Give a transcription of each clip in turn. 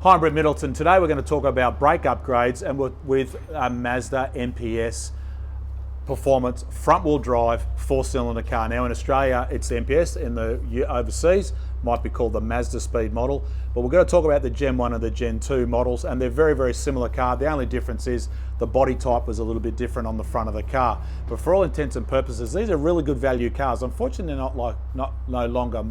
Hi, I'm Brett Middleton. Today we're going to talk about brake upgrades and with a Mazda MPS performance front-wheel drive 4-cylinder car. Now in Australia it's the MPS, in the overseas might be called the Mazda Speed model, but we're going to talk about the Gen 1 and the Gen 2 models, and they're very, very similar car. The only difference is the body type was a little bit different on the front of the car. But for all intents and purposes, these are really good value cars. Unfortunately, they're no longer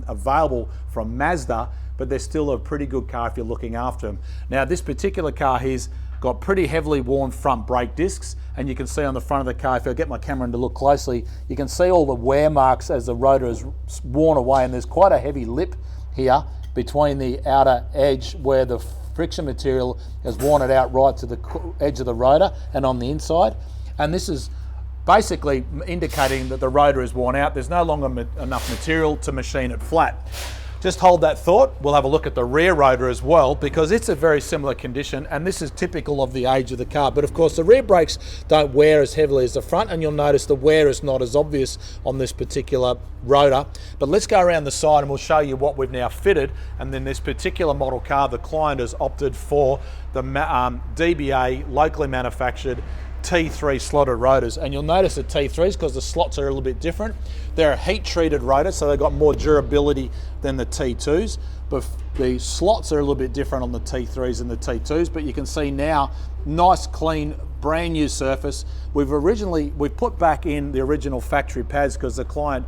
available from Mazda, but they're still a pretty good car if you're looking after them. Now this particular car here's got pretty heavily worn front brake discs, and you can see on the front of the car, if I get my camera in to look closely, you can see all the wear marks as the rotor is worn away, and there's quite a heavy lip here between the outer edge where the friction material has worn it out right to the edge of the rotor and on the inside. And this is basically indicating that the rotor is worn out. There's no longer enough material to machine it flat. Just hold that thought. We'll have a look at the rear rotor as well, because it's a very similar condition, and this is typical of the age of the car. But of course the rear brakes don't wear as heavily as the front, and you'll notice the wear is not as obvious on this particular rotor. But let's go around the side and we'll show you what we've now fitted. And then this particular model car, the client has opted for the DBA locally manufactured T3 slotted rotors, and you'll notice the T3s, because the slots are a little bit different. They're a heat treated rotor, so they've got more durability than the T2s, but the slots are a little bit different on the T3s and the T2s. But you can see now, nice clean brand new surface. We've put back in the original factory pads because the client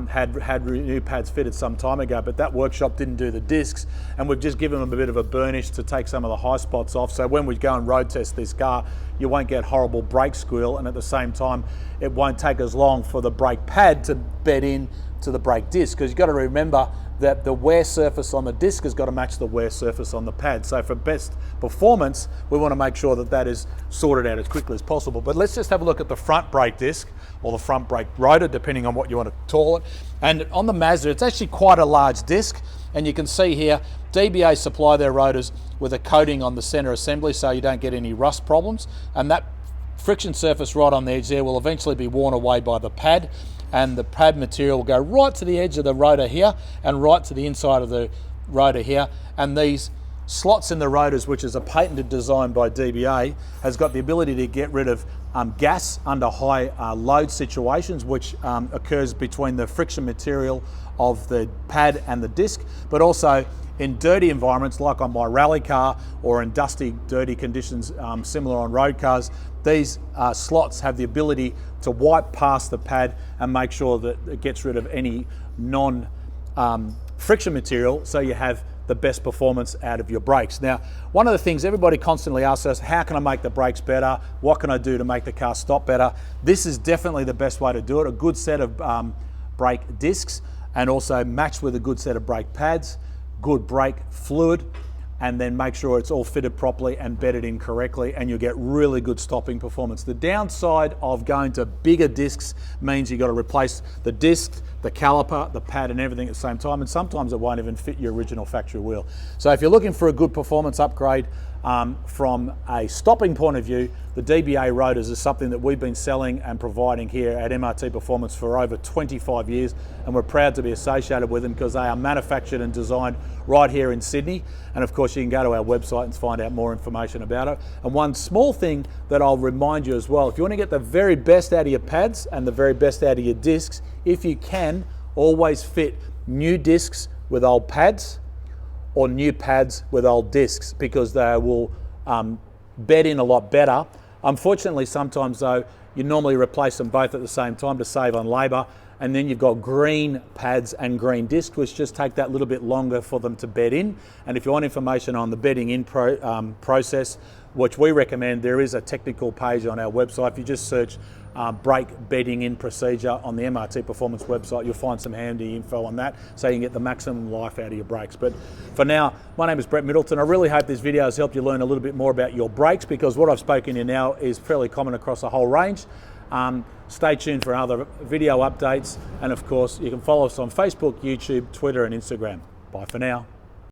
had new pads fitted some time ago, but that workshop didn't do the discs, and we've just given them a bit of a burnish to take some of the high spots off. So when we go and road test this car, you won't get horrible brake squeal, and at the same time it won't take as long for the brake pad to bed in to the brake disc, because you've got to remember that the wear surface on the disc has got to match the wear surface on the pad. So for best performance, we want to make sure that that is sorted out as quickly as possible. But let's just have a look at the front brake disc, or the front brake rotor, depending on what you want to call it. And on the Mazda, it's actually quite a large disc, and you can see here, DBA supply their rotors with a coating on the center assembly so you don't get any rust problems, and that friction surface right on the edge there will eventually be worn away by the pad, and the pad material will go right to the edge of the rotor here and right to the inside of the rotor here. And these slots in the rotors, which is a patented design by DBA, has got the ability to get rid of gas under high load situations, which occurs between the friction material of the pad and the disc, but also in dirty environments like on my rally car, or in dusty, dirty conditions similar on road cars. These slots have the ability to wipe past the pad and make sure that it gets rid of any non-friction material, so you have the best performance out of your brakes. Now, one of the things everybody constantly asks us, how can I make the brakes better? What can I do to make the car stop better? This is definitely the best way to do it. A good set of brake discs, and also matched with a good set of brake pads, good brake fluid, and then make sure it's all fitted properly and bedded in correctly, and you'll get really good stopping performance. The downside of going to bigger discs means you've got to replace the disc, the caliper, the pad, and everything at the same time, and sometimes it won't even fit your original factory wheel. So if you're looking for a good performance upgrade from a stopping point of view, the DBA Rotors is something that we've been selling and providing here at MRT Performance for over 25 years, and we're proud to be associated with them because they are manufactured and designed right here in Sydney. And of course you can go to our website and find out more information about it. And one small thing that I'll remind you as well, if you want to get the very best out of your pads and the very best out of your discs, if you can, always fit new discs with old pads, or new pads with old discs, because they will bed in a lot better. Unfortunately, sometimes though, you normally replace them both at the same time to save on labour, and then you've got green pads and green discs, which just take that little bit longer for them to bed in. And if you want information on the bedding in process, which we recommend, there is a technical page on our website. If you just search brake bedding in procedure on the MRT Performance website, you'll find some handy info on that, so you can get the maximum life out of your brakes. But for now, my name is Brett Middleton. I really hope this video has helped you learn a little bit more about your brakes, because what I've spoken to you now is fairly common across the whole range. Stay tuned for other video updates, and of course you can follow us on Facebook, YouTube, Twitter and Instagram. Bye for now.